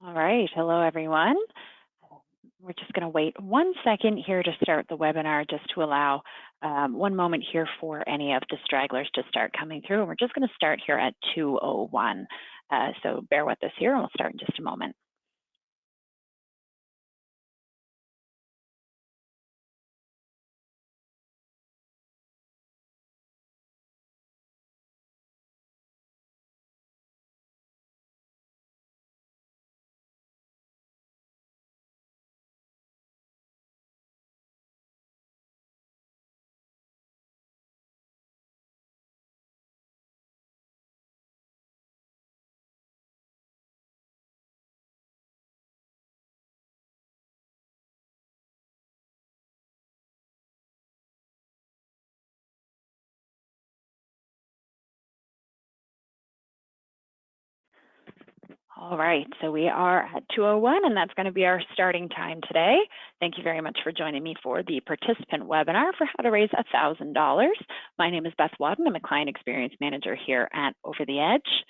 All right, hello everyone. We're just going to wait 1 second here to start the webinar just to allow 1 moment here for any of the stragglers to start coming through. And we're just going to start here at 2:01. So bear with us here and we'll start in just a moment. All right, so we are at 2:01 and that's going to be our starting time today. Thank you very much for joining me for the participant webinar for how to raise $1,000. My name is Beth Wadden. I'm a client experience manager here at Over the Edge.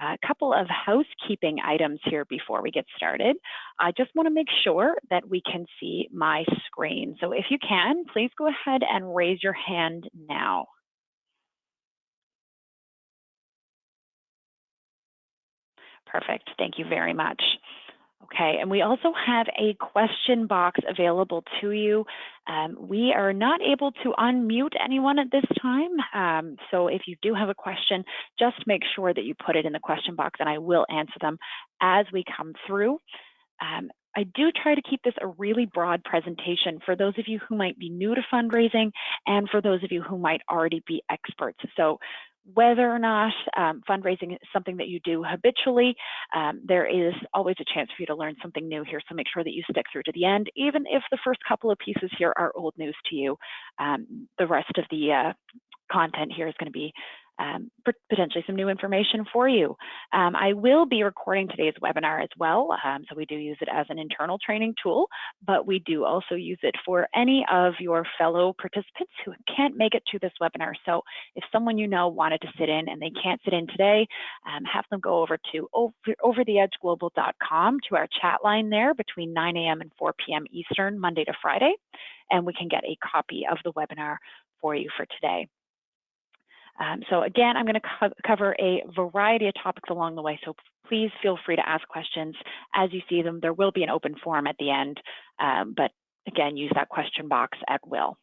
A couple of housekeeping items here before we get started. I just want to make sure that we can see my screen. So if you can, please go ahead and raise your hand now. Perfect. Thank you very much. Okay, and we also have a question box available to you. We are not able to unmute anyone at this time. So if you do have a question, just make sure that you put it in the question box and I will answer them as we come through. I do try to keep this a really broad presentation for those of you who might be new to fundraising and for those of you who might already be experts. So whether or not fundraising is something that you do habitually, there is always a chance for you to learn something new here. So make sure that you stick through to the end, even if the first couple of pieces here are old news to you. The rest of the content here is going to be potentially some new information for you. I will be recording today's webinar as well, so we do use it as an internal training tool, but we do also use it for any of your fellow participants who can't make it to this webinar. So if someone you know wanted to sit in and they can't sit in today, have them go over to overtheedgeglobal.com to our chat line there between 9 a.m. and 4 p.m. Eastern, Monday to Friday, and we can get a copy of the webinar for you for today. So again, I'm going to cover a variety of topics along the way, so please feel free to ask questions as you see them. There will be an open forum at the end, but again, use that question box at will.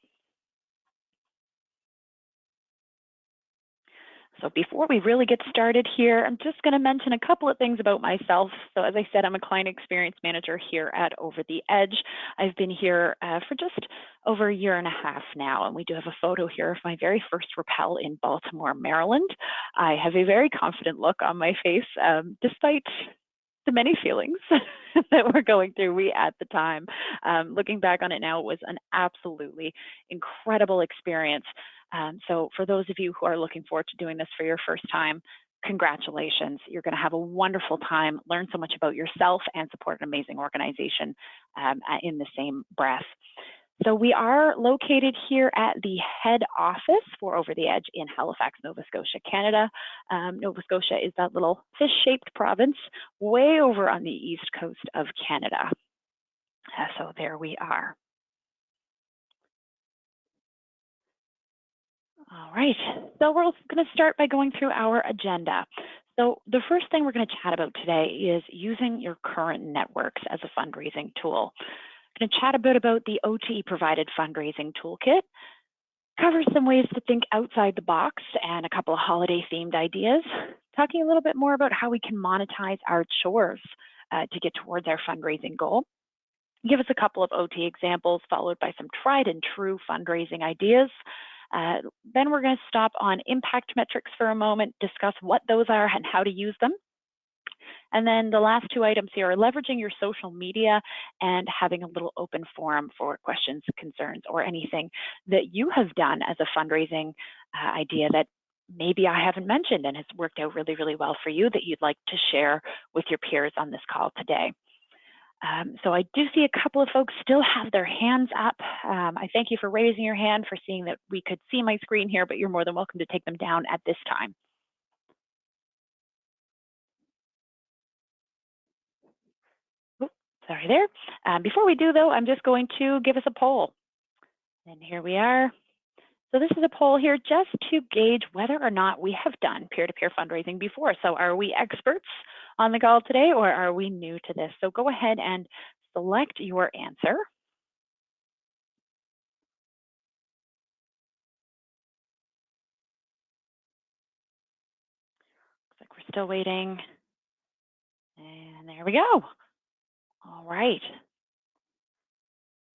So before we really get started here, I'm just going to mention a couple of things about myself. So as I said, I'm a client experience manager here at Over the Edge. I've been here for just over a year and a half now, and we do have a photo here of my very first rappel in Baltimore, Maryland. I have a very confident look on my face, despite the many feelings that we're going through at the time. Looking back on it now, it was an absolutely incredible experience. So for those of you who are looking forward to doing this for your first time, congratulations. You're going to have a wonderful time, learn so much about yourself, and support an amazing organization in the same breath. So we are located here at the head office for Over the Edge in Halifax, Nova Scotia, Canada. Nova Scotia is that little fish-shaped province way over on the east coast of Canada. So there we are. All right, so we're going to start by going through our agenda. So the first thing we're going to chat about today is using your current networks as a fundraising tool. I'm going to chat a bit about the OTE provided fundraising toolkit, cover some ways to think outside the box and a couple of holiday themed ideas, talking a little bit more about how we can monetize our chores to get towards our fundraising goal. Give us a couple of OT examples followed by some tried and true fundraising ideas. Then we're going to stop on impact metrics for a moment, discuss what those are and how to use them. And then the last two items here are leveraging your social media and having a little open forum for questions, concerns, or anything that you have done as a fundraising idea that maybe I haven't mentioned and has worked out really, really well for you that you'd like to share with your peers on this call today. So I do see a couple of folks still have their hands up. I thank you for raising your hand, for seeing that we could see my screen here, but you're more than welcome to take them down at this time. sorry there. Before we do, though, I'm just going to give us a poll. And here we are. So this is a poll here just to gauge whether or not we have done peer-to-peer fundraising before. So are we experts on the call today, or are we new to this? So go ahead and select your answer. Looks like we're still waiting. And there we go. All right.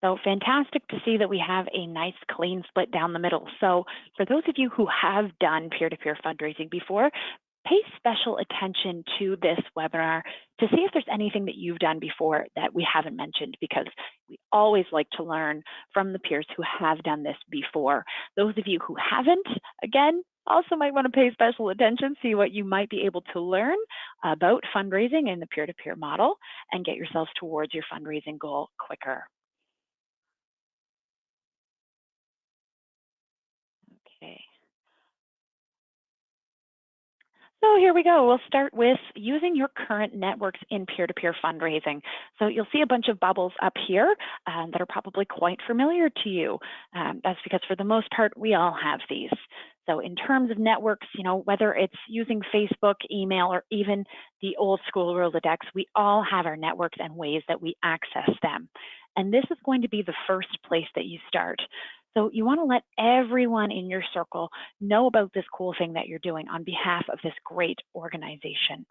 So fantastic to see that we have a nice clean split down the middle. So for those of you who have done peer-to-peer fundraising before, pay special attention to this webinar to see if there's anything that you've done before that we haven't mentioned, because we always like to learn from the peers who have done this before. Those of you who haven't, again, also might want to pay special attention, see what you might be able to learn about fundraising in the peer-to-peer model and get yourselves towards your fundraising goal quicker. Okay. So here we go. We'll start with using your current networks in peer-to-peer fundraising. So you'll see a bunch of bubbles up here that are probably quite familiar to you. That's because for the most part, we all have these. So in terms of networks, whether it's using Facebook, email, or even the old school Rolodex, we all have our networks and ways that we access them. And this is going to be the first place that you start. So you want to let everyone in your circle know about this cool thing that you're doing on behalf of this great organization.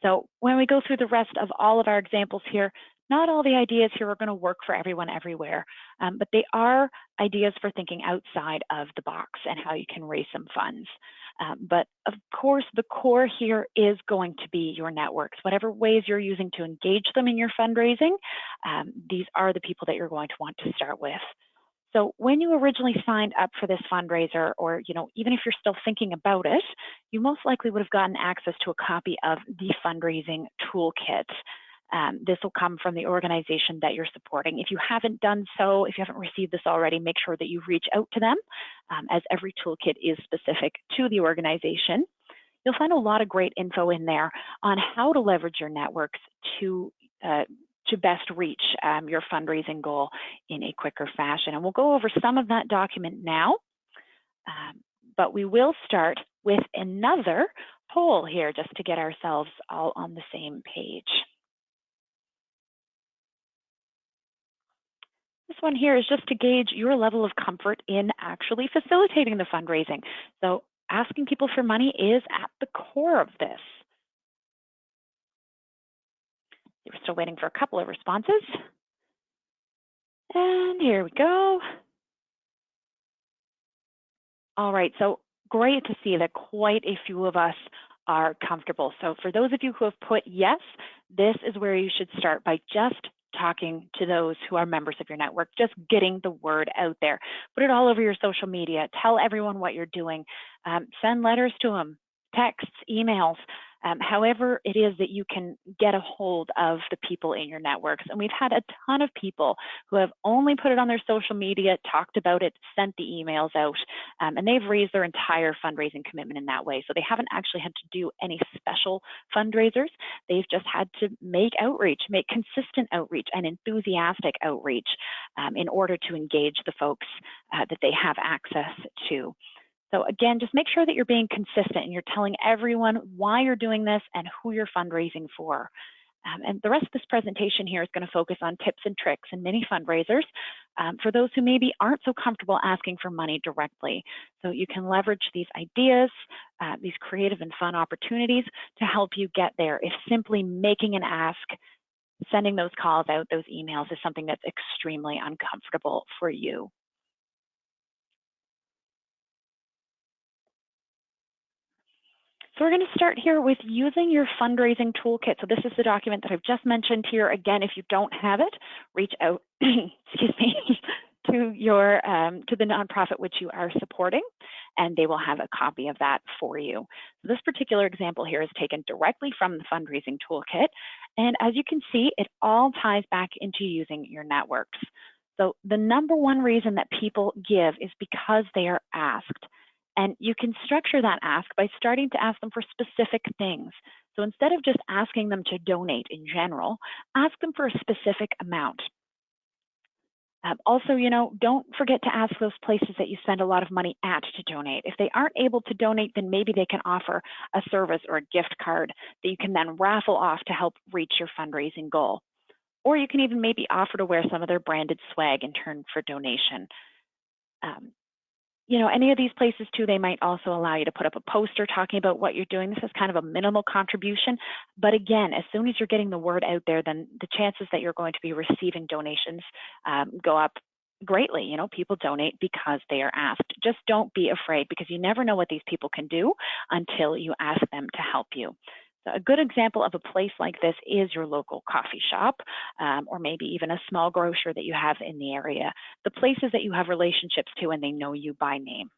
So when we go through the rest of all of our examples here, not all the ideas here are going to work for everyone everywhere, but they are ideas for thinking outside of the box and how you can raise some funds. But of course, the core here is going to be your networks. Whatever ways you're using to engage them in your fundraising, these are the people that you're going to want to start with. So when you originally signed up for this fundraiser, or even if you're still thinking about it, you most likely would have gotten access to a copy of the fundraising toolkit. This will come from the organization that you're supporting. If you haven't done so, if you haven't received this already, make sure that you reach out to them, as every toolkit is specific to the organization. You'll find a lot of great info in there on how to leverage your networks to best reach your fundraising goal in a quicker fashion. And we'll go over some of that document now, but we will start with another poll here just to get ourselves all on the same page. This one here is just to gauge your level of comfort in actually facilitating the fundraising. So asking people for money is at the core of this. We're still waiting for a couple of responses. And here we go. All right, so great to see that quite a few of us are comfortable. So for those of you who have put yes, this is where you should start, by just talking to those who are members of your network, just getting the word out there. Put it all over your social media. Tell everyone what you're doing. Send letters to them, texts, emails. However it is that you can get a hold of the people in your networks. And we've had a ton of people who have only put it on their social media, talked about it, sent the emails out, and they've raised their entire fundraising commitment in that way. So they haven't actually had to do any special fundraisers. They've just had to make outreach, make consistent outreach and enthusiastic outreach in order to engage the folks that they have access to. So again, just make sure that you're being consistent and you're telling everyone why you're doing this and who you're fundraising for. And the rest of this presentation here is going to focus on tips and tricks and mini fundraisers for those who maybe aren't so comfortable asking for money directly. So you can leverage these ideas, these creative and fun opportunities to help you get there. If simply making an ask, sending those calls out, those emails is something that's extremely uncomfortable for you. So we're going to start here with using your fundraising toolkit. So this is the document that I've just mentioned here. Again, if you don't have it, reach out, excuse me, to the nonprofit which you are supporting, and they will have a copy of that for you. So this particular example here is taken directly from the fundraising toolkit. And as you can see, it all ties back into using your networks. So the number one reason that people give is because they are asked. And you can structure that ask by starting to ask them for specific things. So instead of just asking them to donate in general, ask them for a specific amount. Also, don't forget to ask those places that you spend a lot of money at to donate. If they aren't able to donate, then maybe they can offer a service or a gift card that you can then raffle off to help reach your fundraising goal. Or you can even maybe offer to wear some of their branded swag in turn for donation. Any of these places too, they might also allow you to put up a poster talking about what you're doing. This is kind of a minimal contribution, but again, as soon as you're getting the word out there, then the chances that you're going to be receiving donations go up greatly. People donate because they are asked. Just don't be afraid, because you never know what these people can do until you ask them to help you. So a good example of a place like this is your local coffee shop, or maybe even a small grocer that you have in the area, the places that you have relationships to and they know you by name.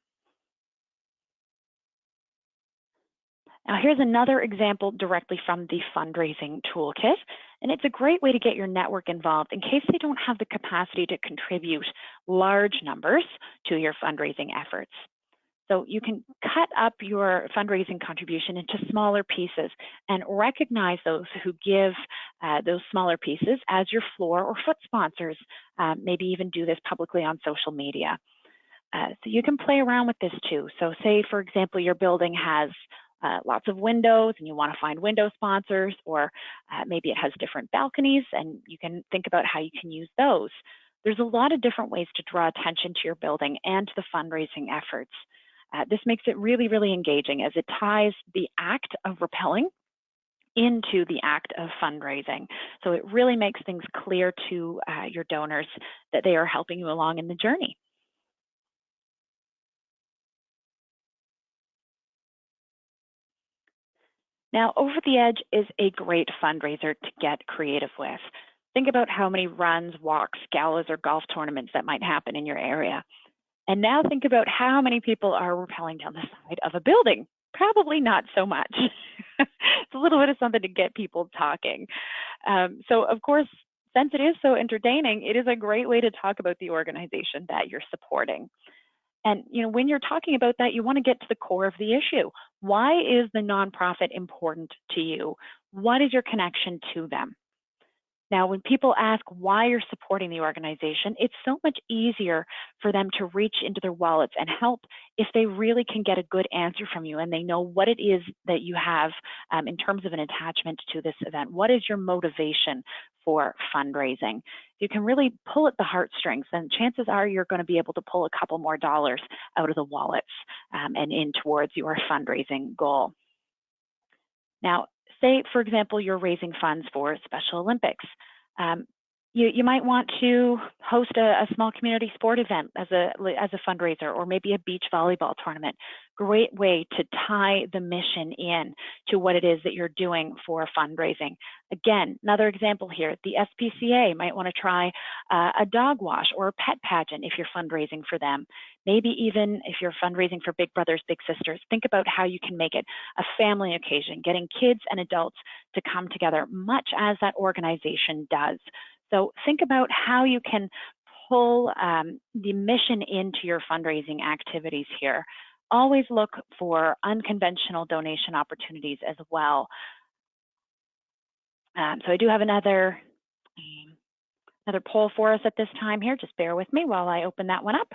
Now here's another example directly from the fundraising toolkit, and it's a great way to get your network involved in case they don't have the capacity to contribute large numbers to your fundraising efforts. So you can cut up your fundraising contribution into smaller pieces and recognize those who give those smaller pieces as your floor or foot sponsors. Maybe even do this publicly on social media. So you can play around with this too. So say, for example, your building has lots of windows and you want to find window sponsors, or maybe it has different balconies and you can think about how you can use those. There's a lot of different ways to draw attention to your building and to the fundraising efforts. This makes it really, really engaging, as it ties the act of rappelling into the act of fundraising. So it really makes things clear to your donors that they are helping you along in the journey. Now, Over the Edge is a great fundraiser to get creative with. Think about how many runs, walks, galas, or golf tournaments that might happen in your area. And now think about how many people are rappelling down the side of a building. Probably not so much. It's a little bit of something to get people talking. So of course, since it is so entertaining, it is a great way to talk about the organization that you're supporting. And when you're talking about that, you want to get to the core of the issue. Why is the nonprofit important to you? What is your connection to them? Now, when people ask why you're supporting the organization, it's so much easier for them to reach into their wallets and help if they really can get a good answer from you and they know what it is that you have in terms of an attachment to this event. What is your motivation for fundraising? If you can really pull at the heartstrings, then chances are you're going to be able to pull a couple more dollars out of the wallets and in towards your fundraising goal. Now, say, for example, you're raising funds for Special Olympics. You might want to host a small community sport event as a fundraiser, or maybe a beach volleyball tournament. Great way to tie the mission in to what it is that you're doing for fundraising. Again, another example here, the SPCA might want to try a dog wash or a pet pageant if you're fundraising for them. Maybe even if you're fundraising for Big Brothers, Big Sisters, think about how you can make it a family occasion, getting kids and adults to come together, much as that organization does. So think about how you can pull the mission into your fundraising activities here. Always look for unconventional donation opportunities as well. So I do have another poll for us at this time here. Just bear with me while I open that one up.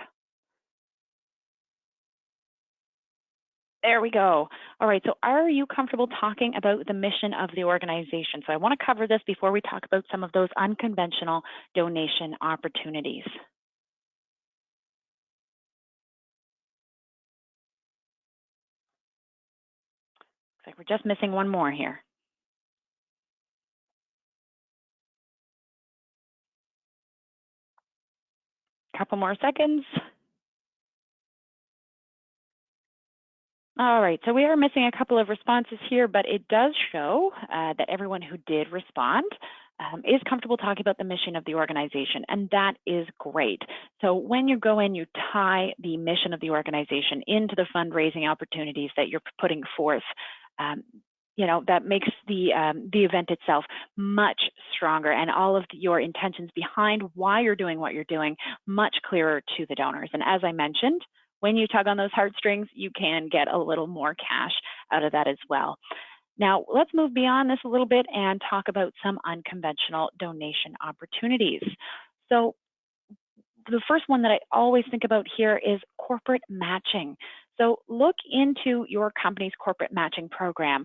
There we go. All right, so are you comfortable talking about the mission of the organization? So I want to cover this before we talk about some of those unconventional donation opportunities. Looks like we're just missing one more here. Couple more seconds. All right, so we are missing a couple of responses here, but it does show that everyone who did respond is comfortable talking about the mission of the organization, and that is great. So when you go in, you tie the mission of the organization into the fundraising opportunities that you're putting forth. That makes the event itself much stronger, and all of your intentions behind why you're doing what you're doing much clearer to the donors. And as I mentioned, when you tug on those heartstrings, you can get a little more cash out of that as well. Now, let's move beyond this a little bit and talk about some unconventional donation opportunities. So the first one that I always think about here is corporate matching. So look into your company's corporate matching program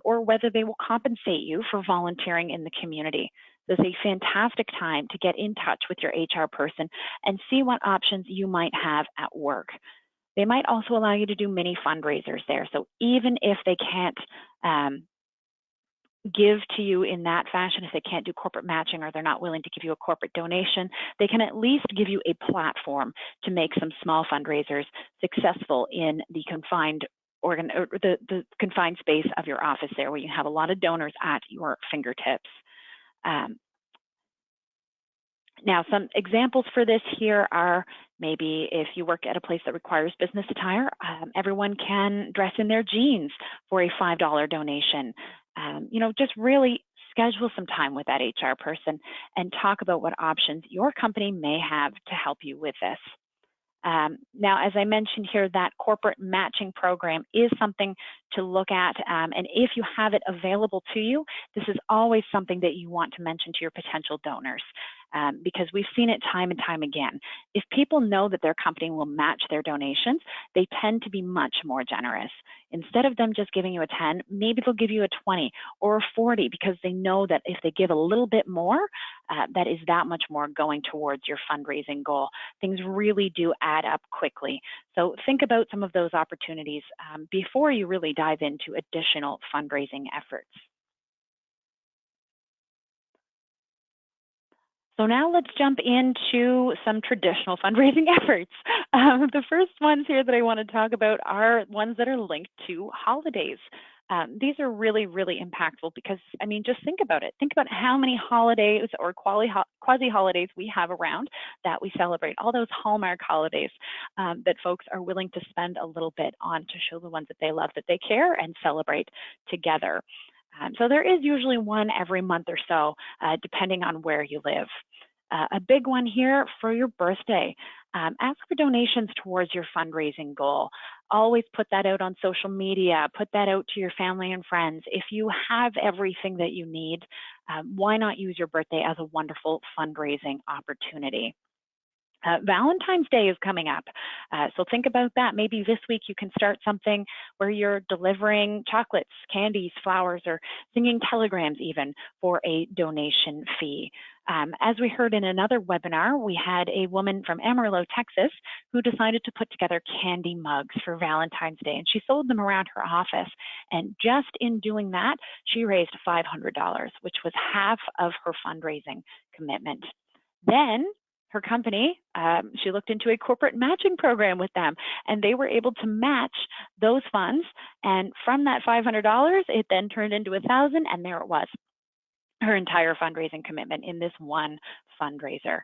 or whether they will compensate you for volunteering in the community. This is a fantastic time to get in touch with your HR person and see what options you might have at work. They might also allow you to do mini fundraisers there. So even if they can't give to you in that fashion, if they can't do corporate matching or they're not willing to give you a corporate donation, they can at least give you a platform to make some small fundraisers successful in the confined the confined space of your office there, where you have a lot of donors at your fingertips. Now, some examples for this here are maybe if you work at a place that requires business attire, everyone can dress in their jeans for a $5 donation. You know, just really schedule some time with that HR person and talk about what options your company may have to help you with this. Now, as I mentioned here, that corporate matching program is something to look at, and if you have it available to you, this is always something that you want to mention to your potential donors. Because we've seen it time and time again. If people know that their company will match their donations, they tend to be much more generous. Instead of them just giving you a 10, maybe they'll give you a 20 or a 40 because they know that if they give a little bit more, that is that much more going towards your fundraising goal. Things really do add up quickly. So think about some of those opportunities before you really dive into additional fundraising efforts. So now let's jump into some traditional fundraising efforts. The first ones here that I want to talk about are ones that are linked to holidays. These are really, really impactful because, I mean, just think about it. Think about how many holidays or quasi-holidays we have around that we celebrate, all those Hallmark holidays that folks are willing to spend a little bit on to show the ones that they love, that they care, and celebrate together. So there is usually one every month or so, depending on where you live. A big one here for your birthday. Ask for donations towards your fundraising goal. Always put that out on social media. Put that out to your family and friends. If you have everything that you need, why not use your birthday as a wonderful fundraising opportunity? Valentine's Day is coming up, so think about that. Maybe this week you can start something where you're delivering chocolates, candies, flowers, or singing telegrams even for a donation fee. As we heard in another webinar, we had a woman from Amarillo, Texas, who decided to put together candy mugs for Valentine's Day, and she sold them around her office. And just in doing that, she raised $500, which was half of her fundraising commitment. Then her company, she looked into a corporate matching program with them, and they were able to match those funds. And from that $500, it then turned into $1,000, and there it was, her entire fundraising commitment in this one fundraiser.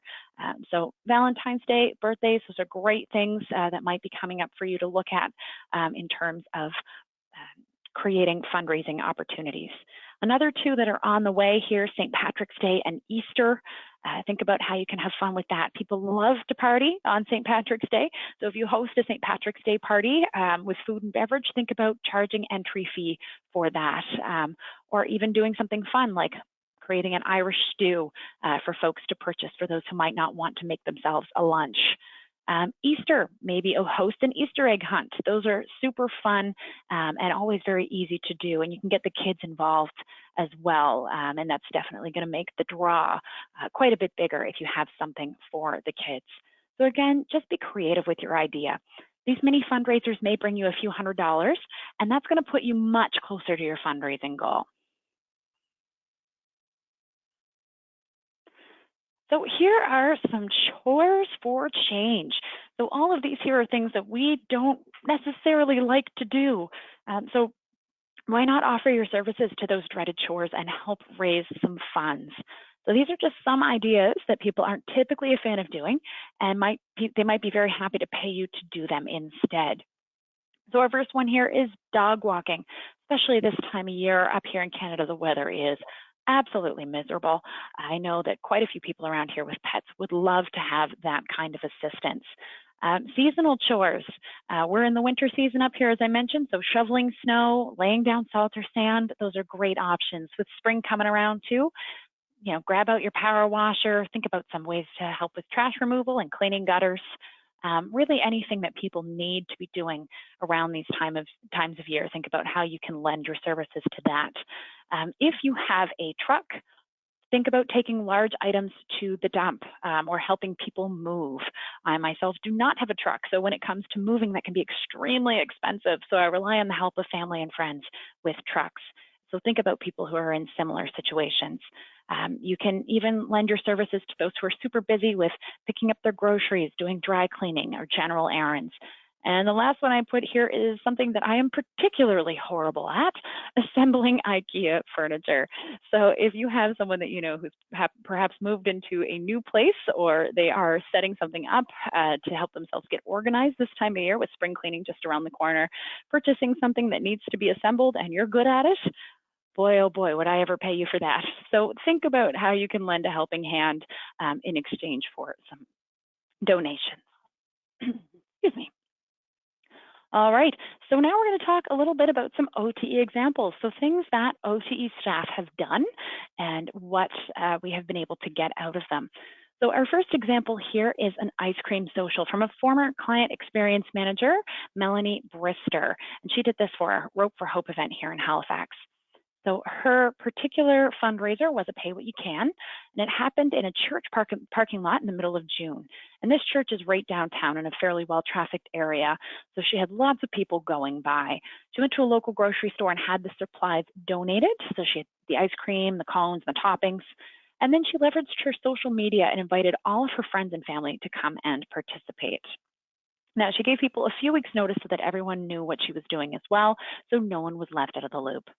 So Valentine's Day, birthdays, those are great things that might be coming up for you to look at in terms of creating fundraising opportunities. Another two that are on the way here, St. Patrick's Day and Easter. Think about how you can have fun with that. People love to party on St. Patrick's Day. So if you host a St. Patrick's Day party with food and beverage, think about charging entry fee for that, or even doing something fun like creating an Irish stew for folks to purchase for those who might not want to make themselves a lunch. Easter, maybe host an Easter egg hunt. Those are super fun and always very easy to do, and you can get the kids involved as well, and that's definitely going to make the draw quite a bit bigger if you have something for the kids. So again, just be creative with your idea. These mini fundraisers may bring you a few $100s, and that's going to put you much closer to your fundraising goal. So here are some chores for change. So all of these here are things that we don't necessarily like to do. So why not offer your services to those dreaded chores and help raise some funds? So these are just some ideas that people aren't typically a fan of doing, and they might be very happy to pay you to do them instead. So our first one here is dog walking, especially this time of year. Up here in Canada, the weather is absolutely miserable. I know that quite a few people around here with pets would love to have that kind of assistance. Seasonal chores. We're in the winter season up here, as I mentioned, so shoveling snow, laying down salt or sand, those are great options. With spring coming around too, grab out your power washer, think about some ways to help with trash removal and cleaning gutters. Really anything that people need to be doing around these times of year. Think about how you can lend your services to that. If you have a truck, think about taking large items to the dump or helping people move. I myself do not have a truck, so when it comes to moving, that can be extremely expensive. So I rely on the help of family and friends with trucks. So think about people who are in similar situations. You can even lend your services to those who are super busy with picking up their groceries, doing dry cleaning or general errands. And the last one I put here is something that I am particularly horrible at, assembling IKEA furniture. So if you have someone that you know who's perhaps moved into a new place, or they are setting something up to help themselves get organized this time of year with spring cleaning just around the corner, purchasing something that needs to be assembled and you're good at it, boy, oh boy, would I ever pay you for that. So think about how you can lend a helping hand in exchange for some donations. Excuse me. All right, so now we're going to talk a little bit about some OTE examples. So things that OTE staff have done and what we have been able to get out of them. So our first example here is an ice cream social from a former client experience manager, Melanie Brister. And she did this for our Rope for Hope event here in Halifax. So her particular fundraiser was a pay what you can, and it happened in a church parking lot in the middle of June. And this church is right downtown in a fairly well-trafficked area, so she had lots of people going by. She went to a local grocery store and had the supplies donated, so she had the ice cream, the cones, the toppings, and then she leveraged her social media and invited all of her friends and family to come and participate. Now, she gave people a few weeks' notice so that everyone knew what she was doing as well, so no one was left out of the loop.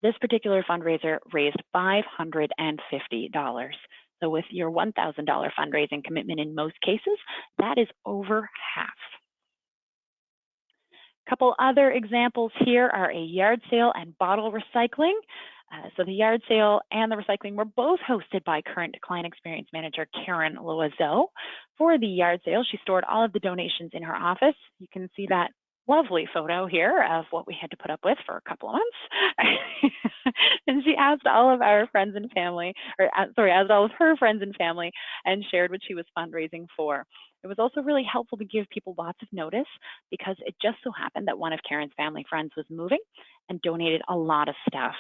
This particular fundraiser raised $550. So with your $1,000 fundraising commitment in most cases, that is over half. A couple other examples here are a yard sale and bottle recycling. So the yard sale and the recycling were both hosted by current client experience manager Karen Loiseau. For the yard sale, she stored all of the donations in her office. You can see that lovely photo here of what we had to put up with for a couple of months. And she asked all of our friends and family, asked all of her friends and family and shared what she was fundraising for. It was also really helpful to give people lots of notice because it just so happened that one of Karen's family friends was moving and donated a lot of stuff.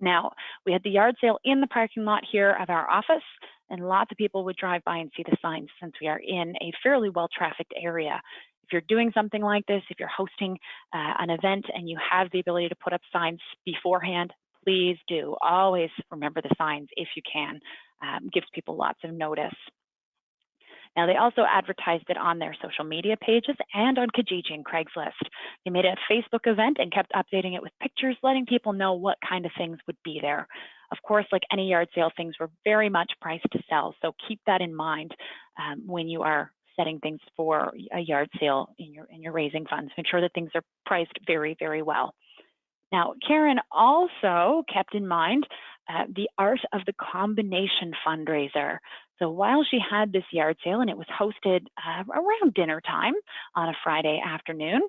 Now, we had the yard sale in the parking lot here of our office, and lots of people would drive by and see the signs since we are in a fairly well-trafficked area. If you're doing something like this, if you're hosting an event and you have the ability to put up signs beforehand, please do. Always remember the signs if you can. Gives people lots of notice. Now, they also advertised it on their social media pages and on Kijiji and Craigslist. They made a Facebook event and kept updating it with pictures, letting people know what kind of things would be there. Of course, like any yard sale, things were very much priced to sell, so keep that in mind when you are setting things for a yard sale in your raising funds. Make sure that things are priced very, very well. Now, Karen also kept in mind the art of the combination fundraiser. So while she had this yard sale and it was hosted around dinner time on a Friday afternoon,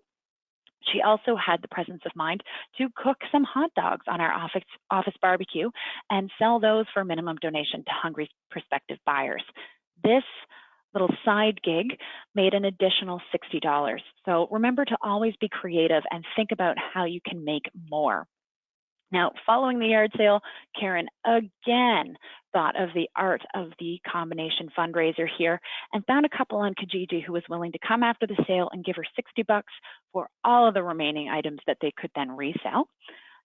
she also had the presence of mind to cook some hot dogs on our office barbecue and sell those for a minimum donation to hungry prospective buyers. This little side gig made an additional $60. So remember to always be creative and think about how you can make more. Now, following the yard sale, Karen again thought of the art of the combination fundraiser here and found a couple on Kijiji who was willing to come after the sale and give her $60 for all of the remaining items that they could then resell.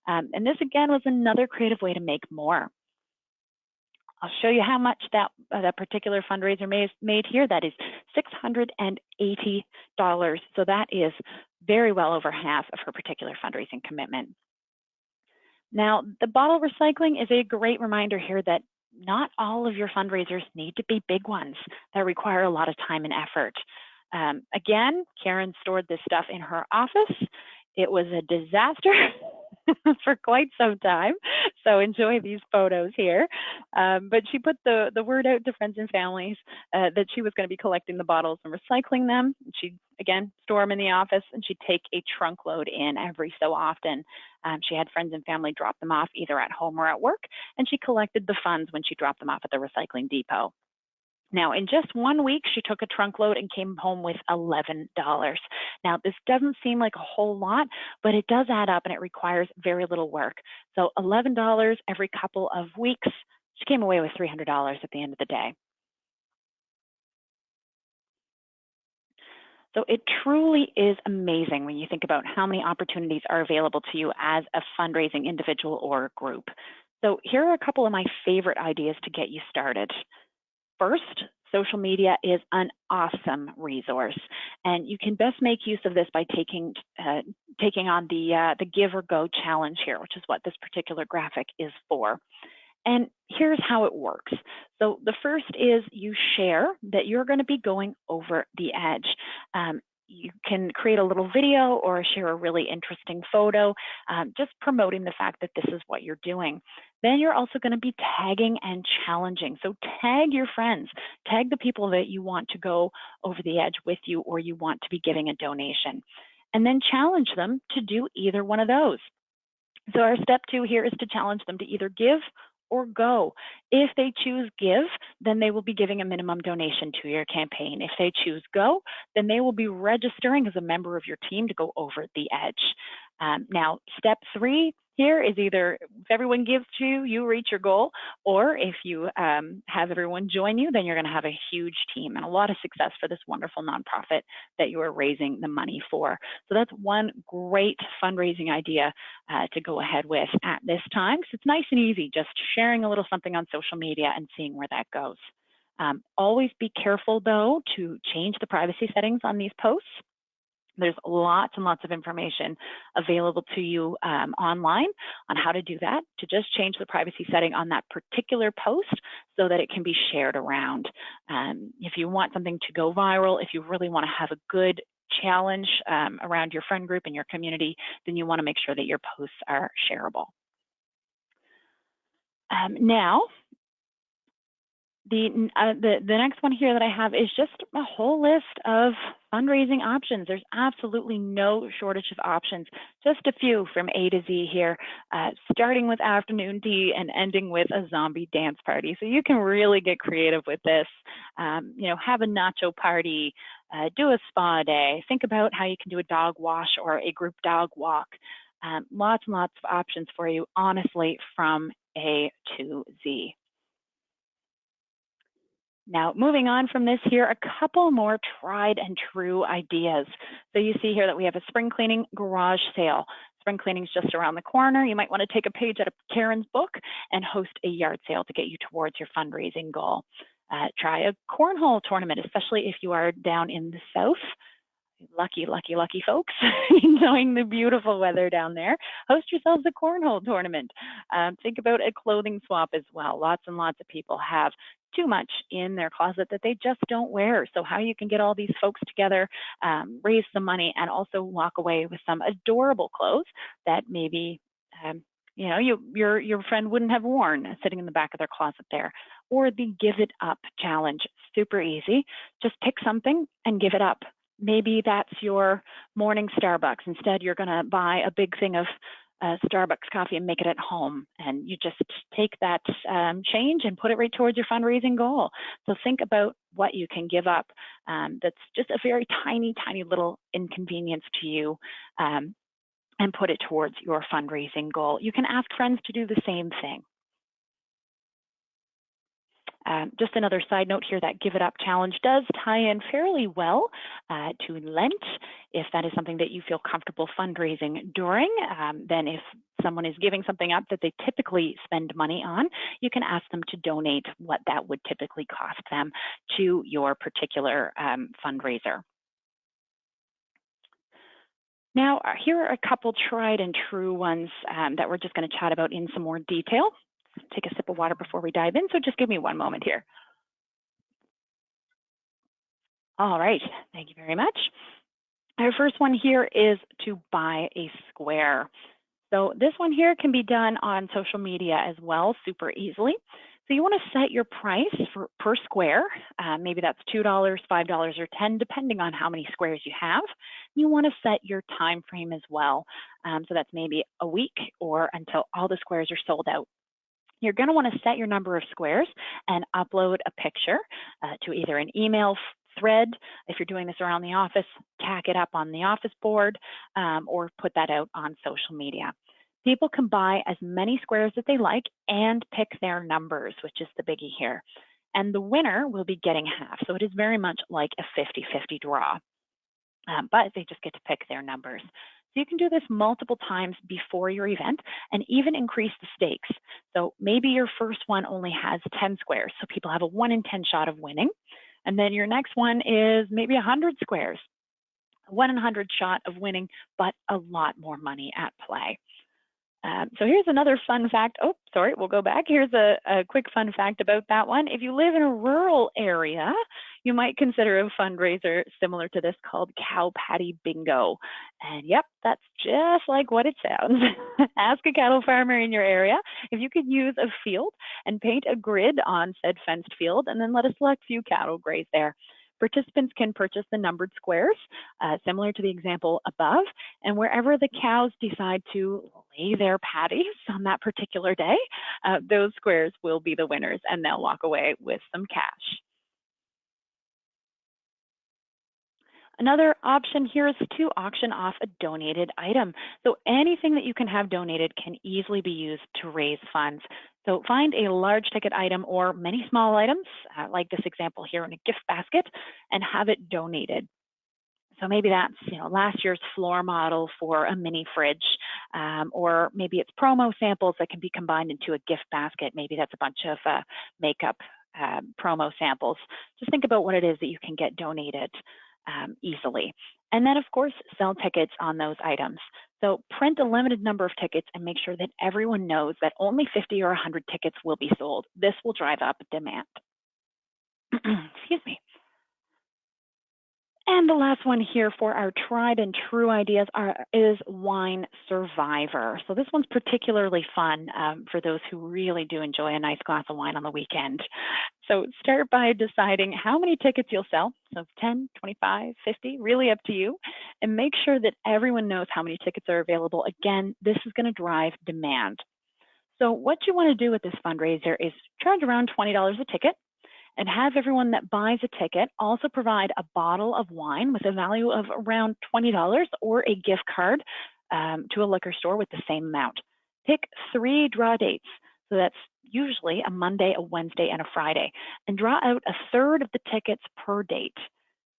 And this again was another creative way to make more. I'll show you how much that particular fundraiser made here. That is $680. So that is very well over half of her particular fundraising commitment. Now, the bottle recycling is a great reminder here that not all of your fundraisers need to be big ones that require a lot of time and effort. Again, Karen stored this stuff in her office. It was a disaster. for quite some time. So enjoy these photos here. But she put the word out to friends and families that she was going to be collecting the bottles and recycling them. She'd, again, store them in the office, and she'd take a trunk load in every so often. She had friends and family drop them off either at home or at work, and she collected the funds when she dropped them off at the recycling depot. Now, in just 1 week, she took a trunk load and came home with $11. Now, this doesn't seem like a whole lot, but it does add up and it requires very little work. So $11 every couple of weeks, she came away with $300 at the end of the day. So it truly is amazing when you think about how many opportunities are available to you as a fundraising individual or group. So here are a couple of my favorite ideas to get you started. First, social media is an awesome resource, and you can best make use of this by taking on the Give or Go challenge here, which is what this particular graphic is for. And here's how it works. So the first is you share that you're going to be going over the edge. You can create a little video or share a really interesting photo, just promoting the fact that this is what you're doing. Then you're also going to be tagging and challenging. So tag your friends, tag the people that you want to go over the edge with you or you want to be giving a donation, and then challenge them to do either one of those. So our step 2 here is to challenge them to either give or go. If they choose give, then they will be giving a minimum donation to your campaign. If they choose go, then they will be registering as a member of your team to go over the edge. Now, step 3 here is either if everyone gives to you, you reach your goal, or if you have everyone join you, then you're going to have a huge team and a lot of success for this wonderful nonprofit that you are raising the money for. So that's one great fundraising idea to go ahead with at this time. So it's nice and easy, just sharing a little something on social media and seeing where that goes. Always be careful, though, to change the privacy settings on these posts. There's lots and lots of information available to you online on how to do that, to just change the privacy setting on that particular post so that it can be shared around. If you want something to go viral, if you really want to have a good challenge around your friend group and your community, then you want to make sure that your posts are shareable. Now, the next one here that I have is just a whole list of fundraising options. There's absolutely no shortage of options, just a few from A to Z here, starting with afternoon tea and ending with a zombie dance party. So you can really get creative with this. You know, have a nacho party, do a spa day, think about how you can do a dog wash or a group dog walk. Lots and lots of options for you, honestly, from A to Z. Now, moving on from this here, a couple more tried and true ideas. So you see here that we have a spring cleaning garage sale. Spring cleaning is just around the corner. You might want to take a page out of Karen's book and host a yard sale to get you towards your fundraising goal. Try a cornhole tournament, especially if you are down in the south. Lucky, lucky, lucky folks enjoying the beautiful weather down there. Host yourselves a cornhole tournament. Think about a clothing swap as well. Lots and lots of people have too much in their closet that they just don't wear. So how you can get all these folks together, raise some money, and also walk away with some adorable clothes that maybe you know, your friend wouldn't have worn sitting in the back of their closet there. Or the Give It Up challenge. Super easy. Just pick something and give it up. Maybe that's your morning Starbucks. Instead, you're going to buy a big thing of Starbucks coffee and make it at home. And you just take that change and put it right towards your fundraising goal. So think about what you can give up. That's just a very tiny, tiny little inconvenience to you, and put it towards your fundraising goal. You can ask friends to do the same thing. Just another side note here, that Give It Up challenge does tie in fairly well to Lent. If that is something that you feel comfortable fundraising during, then if someone is giving something up that they typically spend money on, you can ask them to donate what that would typically cost them to your particular fundraiser. Now, here are a couple tried and true ones that we're just going to chat about in some more detail. Take a sip of water before we dive in, so just give me one moment here. All right, thank you very much. Our first one here is to buy a square. So this one here can be done on social media as well, super easily. So you want to set your price per square. Maybe that's $2, $5, or $10, depending on how many squares you have. You want to set your time frame as well. So that's maybe a week or until all the squares are sold out. You're going to want to set your number of squares and upload a picture to either an email thread. If you're doing this around the office, tack it up on the office board or put that out on social media. People can buy as many squares as they like and pick their numbers, which is the biggie here. And the winner will be getting half. So it is very much like a 50-50 draw, but they just get to pick their numbers. So you can do this multiple times before your event and even increase the stakes. So maybe your first one only has 10 squares, so people have a 1 in 10 shot of winning. And then your next one is maybe 100 squares, 1 in 100 shot of winning, but a lot more money at play. So here's another fun fact. Oh, sorry, we'll go back. Here's a quick fun fact about that one. If you live in a rural area, you might consider a fundraiser similar to this called Cow Patty Bingo. And yep, that's just like what it sounds. Ask a cattle farmer in your area if you could use a field and paint a grid on said fenced field and then let a select few cattle graze there. Participants can purchase the numbered squares, similar to the example above, and wherever the cows decide to lay their patties on that particular day, those squares will be the winners and they'll walk away with some cash. Another option here is to auction off a donated item. So anything that you can have donated can easily be used to raise funds. So find a large ticket item or many small items, like this example here in a gift basket, and have it donated. So maybe that's last year's floor model for a mini fridge, or maybe it's promo samples that can be combined into a gift basket. Maybe that's a bunch of makeup promo samples. Just think about what it is that you can get donated easily. And then, of course, sell tickets on those items. So print a limited number of tickets and make sure that everyone knows that only 50 or 100 tickets will be sold. This will drive up demand. Excuse me. And the last one here for our tried and true ideas is Wine Survivor. So this one's particularly fun for those who really do enjoy a nice glass of wine on the weekend. So start by deciding how many tickets you'll sell. So 10, 25, 50, really up to you. And make sure that everyone knows how many tickets are available. Again, this is going to drive demand. So what you want to do with this fundraiser is charge around $20 a ticket, and have everyone that buys a ticket also provide a bottle of wine with a value of around $20 or a gift card to a liquor store with the same amount. Pick 3 draw dates. So that's usually a Monday, a Wednesday, and a Friday. And draw out a third of the tickets per date.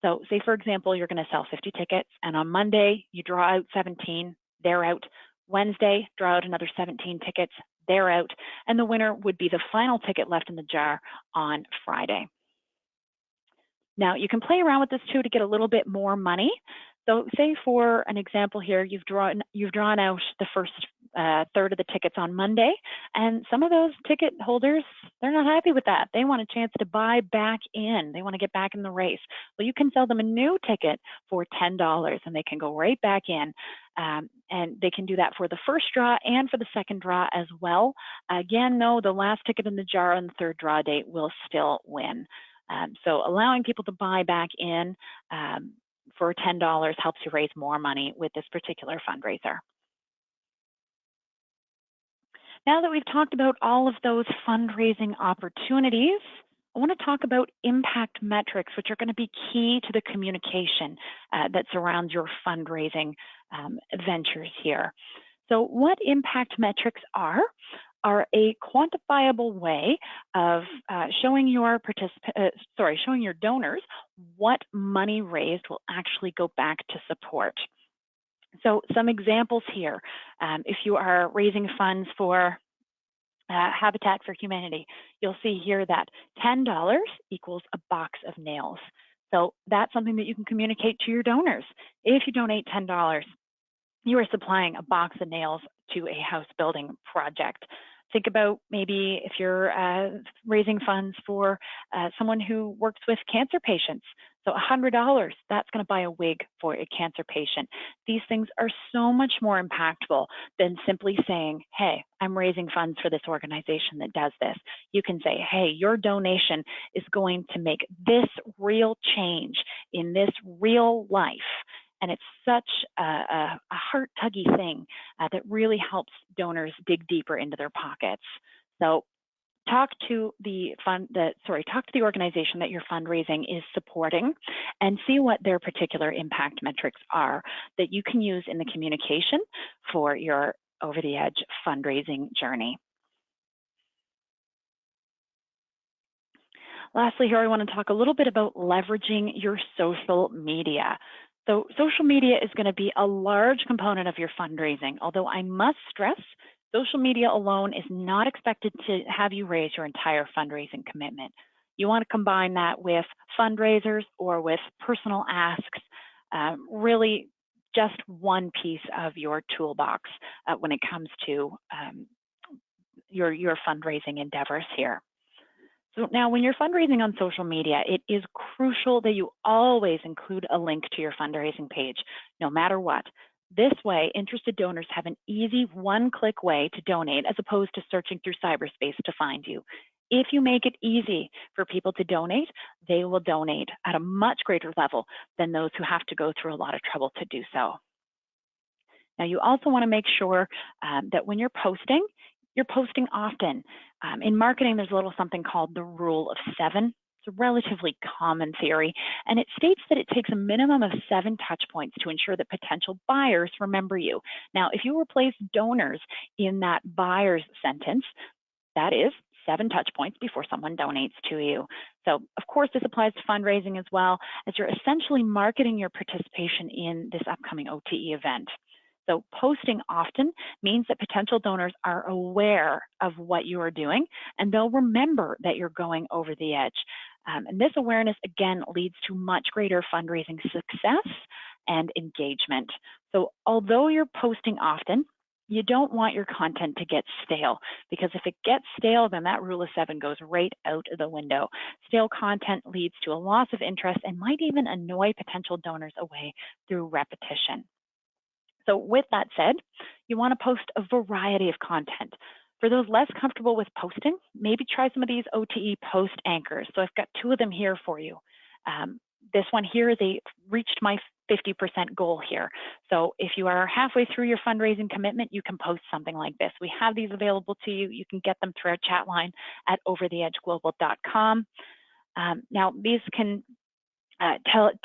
So say, for example, you're going to sell 50 tickets, and on Monday, you draw out 17, they're out. Wednesday, draw out another 17 tickets, they're out, and the winner would be the final ticket left in the jar on Friday. Now, you can play around with this too to get a little bit more money. So say for an example here, you've drawn out the first third of the tickets on Monday, and some of those ticket holders, they're not happy with that. They want a chance to buy back in. They want to get back in the race. Well, you can sell them a new ticket for $10, and they can go right back in. And they can do that for the first draw and for the second draw as well. Again, no, the last ticket in the jar on the third draw date will still win. So allowing people to buy back in for $10 helps you raise more money with this particular fundraiser. Now that we've talked about all of those fundraising opportunities, I want to talk about impact metrics, which are going to be key to the communication that surrounds your fundraising ventures here. So what impact metrics are a quantifiable way of showing your donors what money raised will actually go back to support. So some examples here, if you are raising funds for Habitat for Humanity, you'll see here that $10 equals a box of nails. So that's something that you can communicate to your donors. If you donate $10, you are supplying a box of nails to a house building project. Think about maybe if you're raising funds for someone who works with cancer patients. So $100, that's going to buy a wig for a cancer patient. These things are so much more impactful than simply saying, hey, I'm raising funds for this organization that does this. You can say, hey, your donation is going to make this real change in this real life. And it's such a heart-tuggy thing that really helps donors dig deeper into their pockets. So talk to the organization that your fundraising is supporting and see what their particular impact metrics are that you can use in the communication for your over the edge fundraising journey. Lastly, here I want to talk a little bit about leveraging your social media. So social media is going to be a large component of your fundraising, although I must stress social media alone is not expected to have you raise your entire fundraising commitment. You want to combine that with fundraisers or with personal asks, really just one piece of your toolbox when it comes to your fundraising endeavors here. So now when you're fundraising on social media, it is crucial that you always include a link to your fundraising page, no matter what. This way, interested donors have an easy one-click way to donate as opposed to searching through cyberspace to find you. If you make it easy for people to donate, they will donate at a much greater level than those who have to go through a lot of trouble to do so. Now, you also want to make sure that when you're posting often. In marketing, there's a little something called the rule of 7. It's a relatively common theory, and it states that it takes a minimum of 7 touch points to ensure that potential buyers remember you. Now, if you replace donors in that buyers sentence, that is 7 touch points before someone donates to you. So, of course, this applies to fundraising as well, as you're essentially marketing your participation in this upcoming OTE event. So posting often means that potential donors are aware of what you are doing, and they'll remember that you're going over the edge. And this awareness, again, leads to much greater fundraising success and engagement. So although you're posting often, you don't want your content to get stale, because if it gets stale, then that rule of 7 goes right out of the window. Stale content leads to a loss of interest and might even annoy potential donors away through repetition. So with that said, you want to post a variety of content. For those less comfortable with posting, maybe try some of these OTE post anchors. So I've got 2 of them here for you. This one here is reached my 50% goal here. So if you are halfway through your fundraising commitment, you can post something like this. We have these available to you. You can get them through our chat line at overtheedgeglobal.com. Now, these can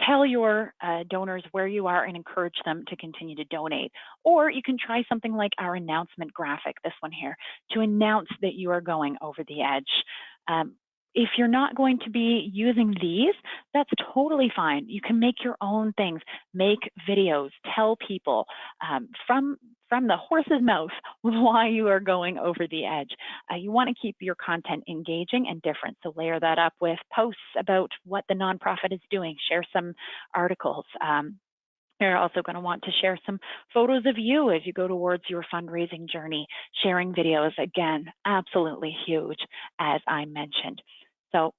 tell your donors where you are and encourage them to continue to donate. Or you can try something like our announcement graphic, this one here, to announce that you are going over the edge. If you're not going to be using these, that's totally fine. You can make your own things, make videos, tell people from the horse's mouth why you are going over the edge. You want to keep your content engaging and different, so layer that up with posts about what the nonprofit is doing, share some articles. You're also going to want to share some photos of you as you go towards your fundraising journey. Sharing videos, again, absolutely huge, as I mentioned. So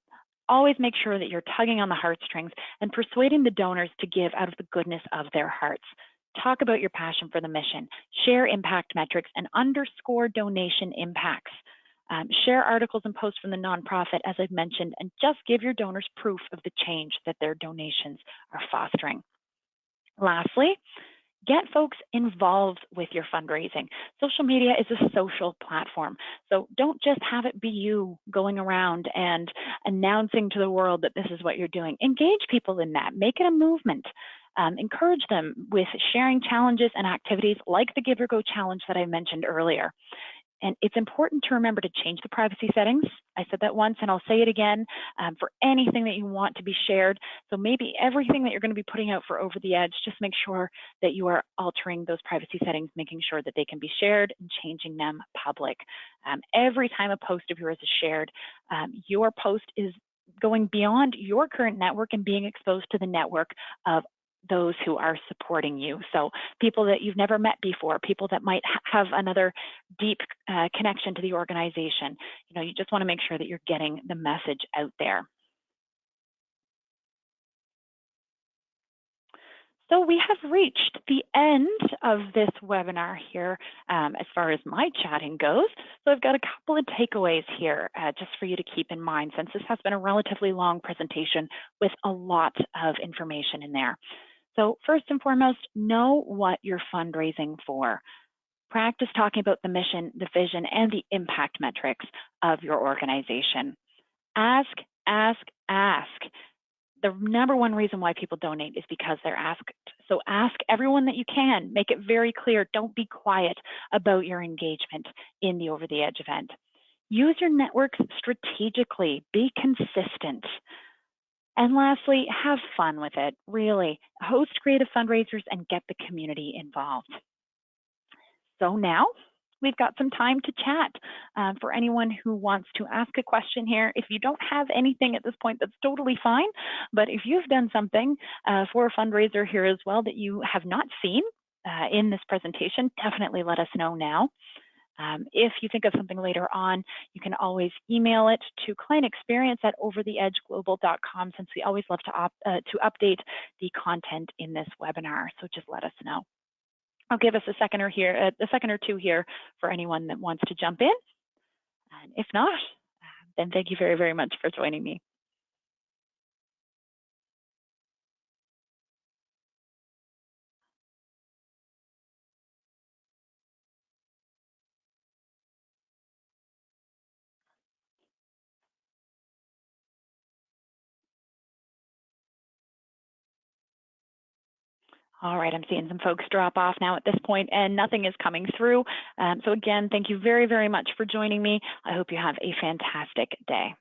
always make sure that you're tugging on the heartstrings and persuading the donors to give out of the goodness of their hearts. Talk about your passion for the mission, share impact metrics, and underscore donation impacts. Share articles and posts from the nonprofit, as I've mentioned, and just give your donors proof of the change that their donations are fostering. Lastly, get folks involved with your fundraising. Social media is a social platform, so don't just have it be you going around and announcing to the world that this is what you're doing. Engage people in that. Make it a movement. Encourage them with sharing challenges and activities like the Give or Go challenge that I mentioned earlier. And it's important to remember to change the privacy settings. I said that once and I'll say it again for anything that you want to be shared. So maybe everything that you're going to be putting out for Over the Edge, just make sure that you are altering those privacy settings, making sure that they can be shared and changing them public. Every time a post of yours is shared, your post is going beyond your current network and being exposed to the network of those who are supporting you. So people that you've never met before, people that might have another deep connection to the organization. You know, you just want to make sure that you're getting the message out there. So we have reached the end of this webinar here as far as my chatting goes. So I've got a couple of takeaways here just for you to keep in mind, since this has been a relatively long presentation with a lot of information in there. So first and foremost, know what you're fundraising for. Practice talking about the mission, the vision, and the impact metrics of your organization. Ask, ask, ask. The number one reason why people donate is because they're asked. So ask everyone that you can. Make it very clear. Don't be quiet about your engagement in the Over the Edge event. Use your networks strategically. Be consistent. And lastly, have fun with it. Really, host creative fundraisers and get the community involved. So now we've got some time to chat. For anyone who wants to ask a question here, if you don't have anything at this point, that's totally fine. But if you've done something for a fundraiser here as well that you have not seen in this presentation, definitely let us know now. If you think of something later on, you can always email it to clientexperience@overtheedgeglobal.com, since we always love to update the content in this webinar. So just let us know. I'll give us a second or two here for anyone that wants to jump in. And if not, then thank you very, very much for joining me. All right, I'm seeing some folks drop off now at this point, and nothing is coming through. So again, thank you very, very much for joining me. I hope you have a fantastic day.